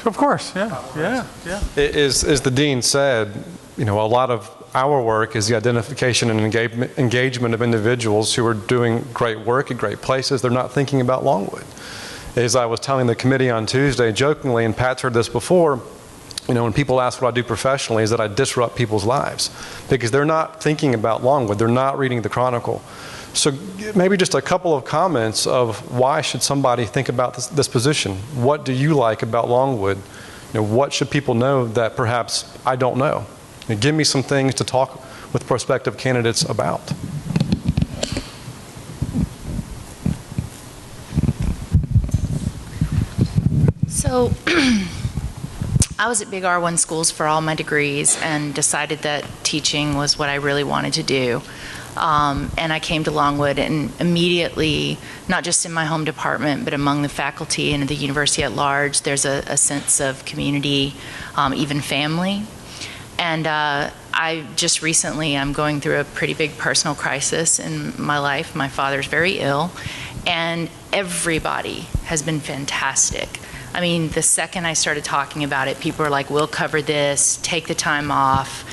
Of course, yeah. As the dean said, a lot of our work is the identification and engagement of individuals who are doing great work at great places. They're not thinking about Longwood. As I was telling the committee on Tuesday jokingly, and Pat's heard this before, when people ask what I do professionally, is that I disrupt people's lives because they're not thinking about Longwood. They're not reading the Chronicle. So maybe just a couple of comments of why should somebody think about this position? What do you like about Longwood? What should people know that perhaps I don't know? Give me some things to talk with prospective candidates about. So I was at big R1 schools for all my degrees and decided that teaching was what I really wanted to do. And I came to Longwood, and immediately, not just in my home department, but among the faculty and the university at large, there's a sense of community, even family. And I just recently, I'm going through a pretty big personal crisis in my life. My father's very ill, and everybody has been fantastic. I mean, the second I started talking about it, people were like, we'll cover this, take the time off.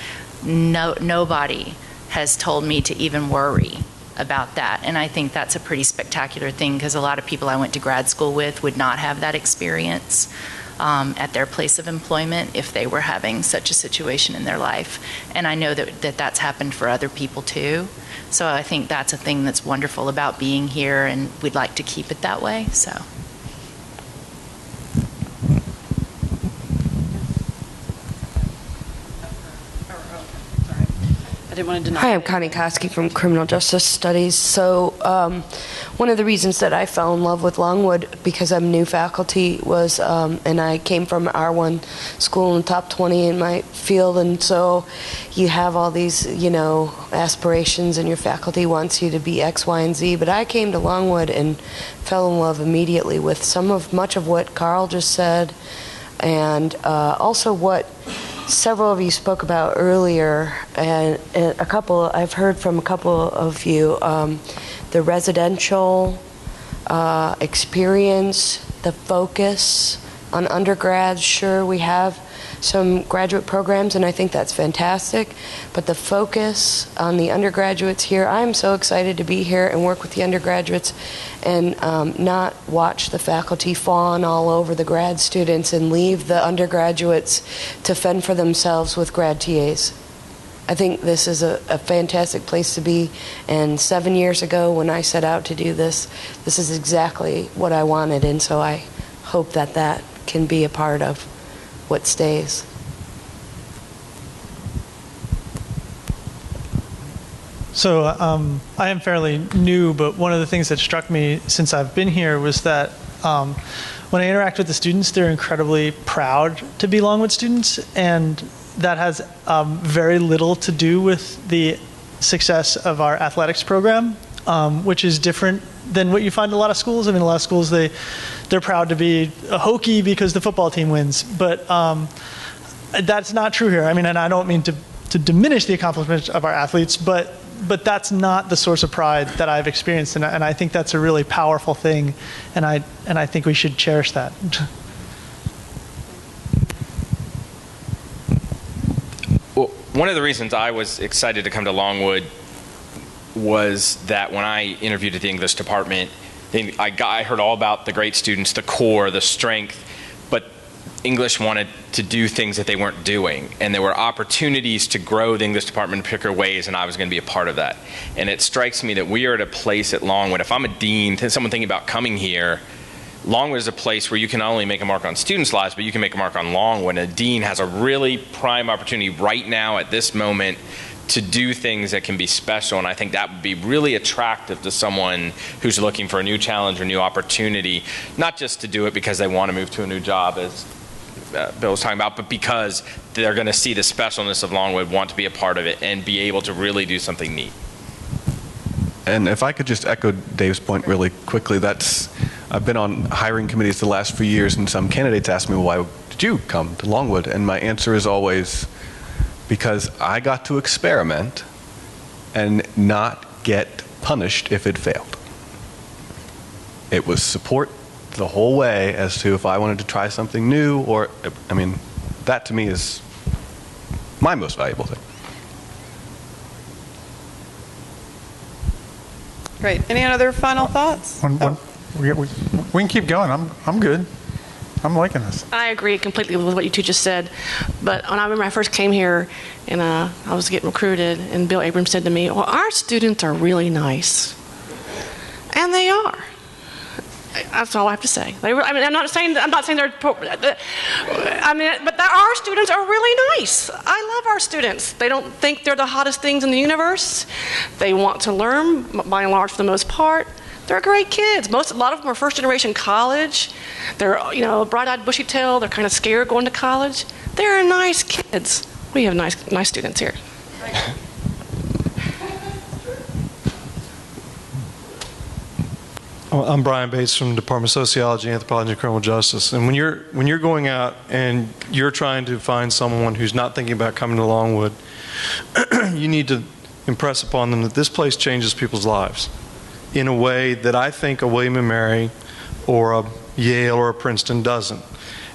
Nobody has told me to even worry about that. And I think that's a pretty spectacular thing because a lot of people I went to grad school with would not have that experience at their place of employment if they were having such a situation in their life. And I know that that's happened for other people too. So I think that's a thing that's wonderful about being here, and we'd like to keep it that way. So. Hi, I'm Connie Koski from Criminal Justice Studies. So one of the reasons that I fell in love with Longwood, because I'm new faculty, was, and I came from R1 school in the top 20 in my field, and so you have all these, aspirations, and your faculty wants you to be X, Y, and Z. But I came to Longwood and fell in love immediately with much of what Carl just said, and also what several of you spoke about earlier, and I've heard from a couple of you, the residential experience, the focus on undergrads. Sure, we have some graduate programs, and I think that's fantastic, but the focus on the undergraduates here, I'm so excited to be here and work with the undergraduates and not watch the faculty fawn all over the grad students and leave the undergraduates to fend for themselves with grad TAs. I think this is a fantastic place to be, and 7 years ago when I set out to do this, this is exactly what I wanted, and so I hope that that can be a part of what stays. So I am fairly new, but one of the things that struck me since I've been here was that when I interact with the students, they're incredibly proud to be Longwood students, and that has very little to do with the success of our athletics program, which is different than what you find in a lot of schools. I mean, a lot of schools, they're proud to be a Hokie because the football team wins, but that's not true here. I mean, and I don't mean to diminish the accomplishments of our athletes, but that's not the source of pride that I've experienced, and I think that's a really powerful thing, and I think we should cherish that. Well, one of the reasons I was excited to come to Longwood was that when I interviewed at the English department, I heard all about the great students, the core, the strength, but English wanted to do things that they weren't doing. And there were opportunities to grow the English department in particular ways, and I was going to be a part of that. And it strikes me that we are at a place at Longwood, if I'm a dean, someone thinking about coming here, Longwood is a place where you can not only make a mark on students' lives, but you can make a mark on Longwood. And a dean has a really prime opportunity right now at this moment to do things that can be special, and I think that would be really attractive to someone who's looking for a new challenge or new opportunity, not just to do it because they want to move to a new job, as Bill was talking about, but because they're going to see the specialness of Longwood, want to be a part of it, and be able to really do something neat. And if I could just echo Dave's point really quickly, I've been on hiring committees the last few years, and some candidates ask me, well, why did you come to Longwood? And my answer is always, because I got to experiment and not get punished if it failed. It was support the whole way as to if I wanted to try something new, or, I mean, that to me is my most valuable thing. Great. Any other final thoughts? We can keep going. I'm good. I'm liking this. I agree completely with what you two just said. But when I remember I first came here and I was getting recruited, and Bill Abrams said to me, well, our students are really nice. And they are. That's all I have to say. I'm not saying they're, but our students are really nice. I love our students. They don't think they're the hottest things in the universe. They want to learn, by and large, for the most part. They're great kids. A lot of them are first-generation college. They're, bright-eyed, bushy-tailed. They're kind of scared going to college. They're nice kids. We have nice students here. I'm Brian Bates from the Department of Sociology, Anthropology, and Criminal Justice. And when you're going out and you're trying to find someone who's not thinking about coming to Longwood, you need to impress upon them that this place changes people's lives in a way that I think a William & Mary or a Yale or a Princeton doesn't.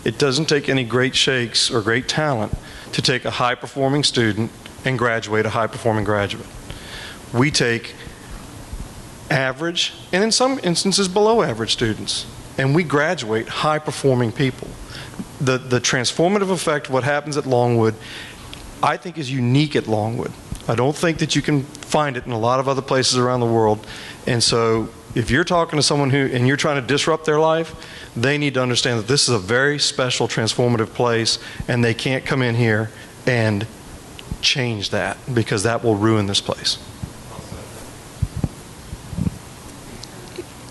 It doesn't take any great shakes or great talent to take a high-performing student and graduate a high-performing graduate. We take average, and in some instances below average students, and we graduate high-performing people. The transformative effect of what happens at Longwood, I think, is unique at Longwood. I don't think that you can find it in a lot of other places around the world. And so if you're talking to someone and you're trying to disrupt their life, they need to understand that this is a very special, transformative place, and they can't come in here and change that, because that will ruin this place.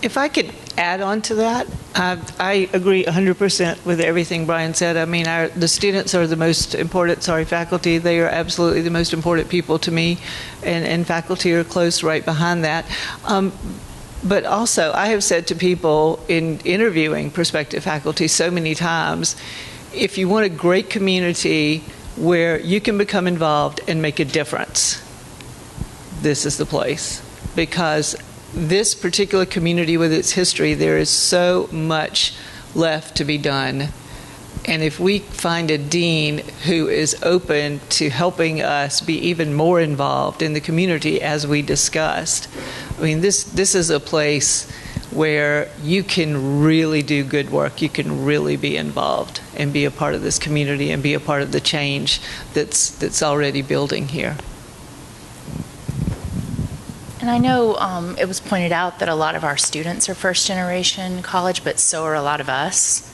If I could add on to that, I agree 100% with everything Brian said. I mean, the students are the most important, faculty. They are absolutely the most important people to me, and faculty are close right behind that. But also, I have said to people in interviewing prospective faculty so many times, if you want a great community where you can become involved and make a difference, this is the place. Because this particular community with its history, there is so much left to be done. And if we find a dean who is open to helping us be even more involved in the community as we discussed, I mean, this is a place where you can really do good work. You can really be involved and be a part of this community and be a part of the change that's already building here. And I know it was pointed out that a lot of our students are first-generation college, but so are a lot of us.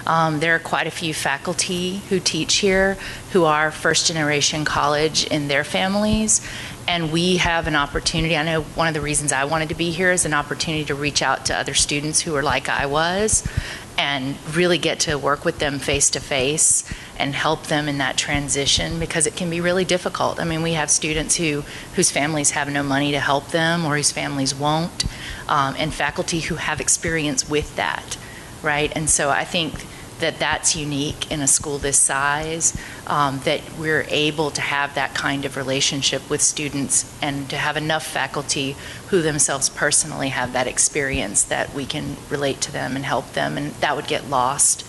There are quite a few faculty who teach here who are first-generation college in their families, and we have an opportunity. I know one of the reasons I wanted to be here is an opportunity to reach out to other students who are like I was and really get to work with them face-to-face and help them in that transition, because it can be really difficult. I mean, we have students whose families have no money to help them or whose families won't, and faculty who have experience with that, right? And so I think that that's unique in a school this size, that we're able to have that kind of relationship with students and to have enough faculty who themselves personally have that experience that we can relate to them and help them, and that would get lost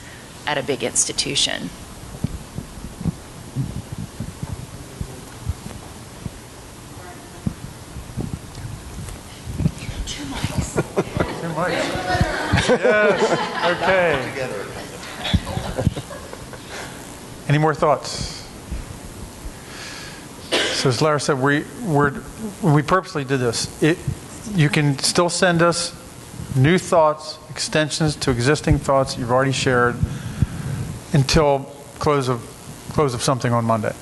at a big institution. much. Yes, okay. Any more thoughts? So as Lara said, we purposely did this. You can still send us new thoughts, extensions to existing thoughts you've already shared until close of something on Monday.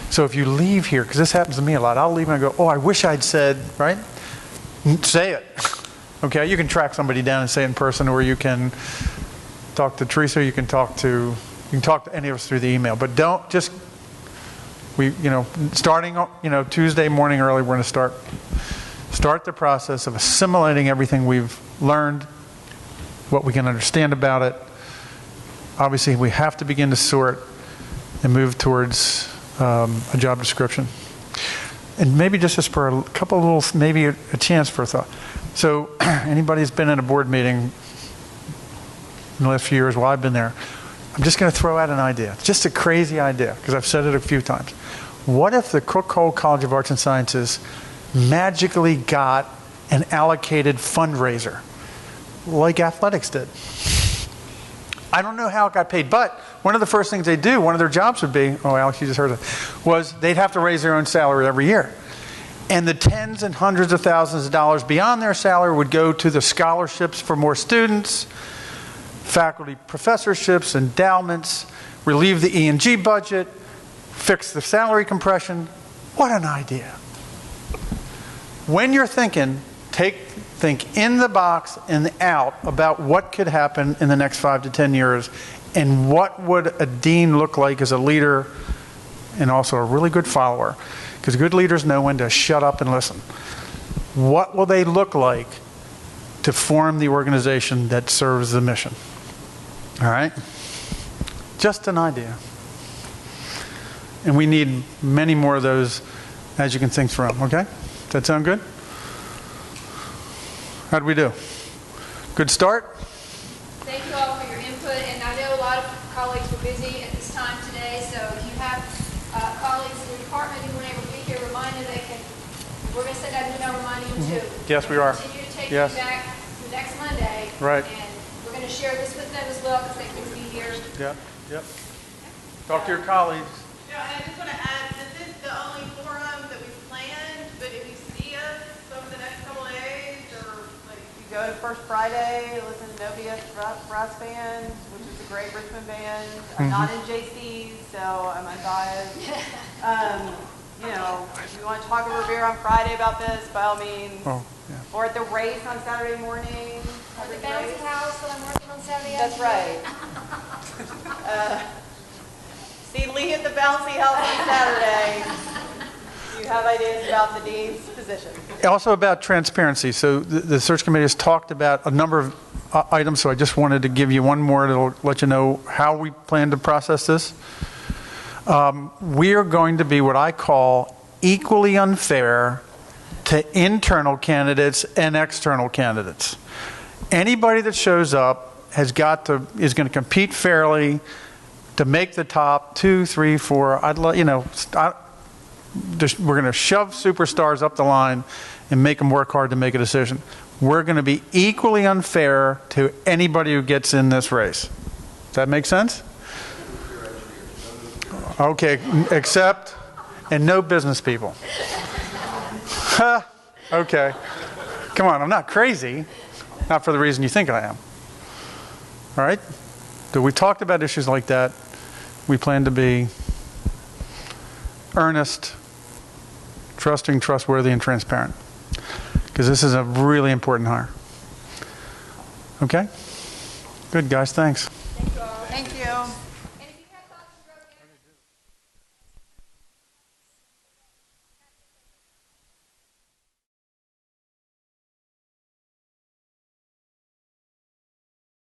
So if you leave here, because this happens to me a lot, I'll leave and I go, oh, I wish I'd said, right? Say it. Okay, you can track somebody down and say it in person, or you can talk to Teresa, you can talk to any of us through the email. But don't just, starting, Tuesday morning early, we're going to start the process of assimilating everything we've learned, what we can understand about it. Obviously, we have to begin to sort and move towards a job description. And maybe just for a couple of little, maybe a chance for a thought. So anybody who's been in a board meeting in the last few years while I've been there, I'm just going to throw out an idea. Just a crazy idea, because I've said it a few times. What if the Cook-Cole College of Arts and Sciences magically got an allocated fundraiser like athletics did? I don't know how it got paid, but one of the first things they do, one of their jobs would be, oh, Alex, you just heard it, was they'd have to raise their own salary every year. And the tens and hundreds of thousands of dollars beyond their salary would go to the scholarships for more students, faculty professorships, endowments, relieve the E&G budget, fix the salary compression. What an idea. When you're thinking, think in the box and out about what could happen in the next 5 to 10 years and what would a dean look like as a leader and also a really good follower, because good leaders know when to shut up and listen. What will they look like to form the organization that serves the mission? All right? Just an idea. And we need many more of those as you can think through them, okay? Does that sound good? How'd we do? Good start? Thank you all for your input, and I know a lot of colleagues were busy at this time today, so if you have colleagues in your department who weren't able to be here, remind them we're going to send out an email reminding them too. Yes, we are. Continue to take Yes. feedback next Monday. Right. And we're going to share this with them as well because they can be here. Yep. Talk to your colleagues. Yeah, and I just want to add, this is the only forum that we've planned, but if you see us over the next couple of days, or like if you go to First Friday, listen to Novia's Brass Band, which is a great Richmond band. I'm not in JC, so I'm unbiased. If you want to talk over beer on Friday about this, by all means. Oh, yeah. Or at the race on Saturday morning. Or the bouncy house that I'm working on Saturday That's afternoon. right. See Lee at the bouncy house on Saturday. You have ideas about the dean's position. Also about transparency. So the search committee has talked about a number of items, so I just wanted to give you one more to let you know how we plan to process this. We are going to be what I call equally unfair to internal candidates and external candidates. Anybody that shows up is going to compete fairly to make the top 2, 3, 4. We're going to shove superstars up the line and make them work hard to make a decision. We're going to be equally unfair to anybody who gets in this race. Does that make sense? Okay, except, and no business people. Okay. Come on, I'm not crazy. Not for the reason you think I am. All right? So we talked about issues like that. We plan to be earnest, trusting, trustworthy, and transparent. Because this is a really important hire. Okay? Good, guys. Thanks.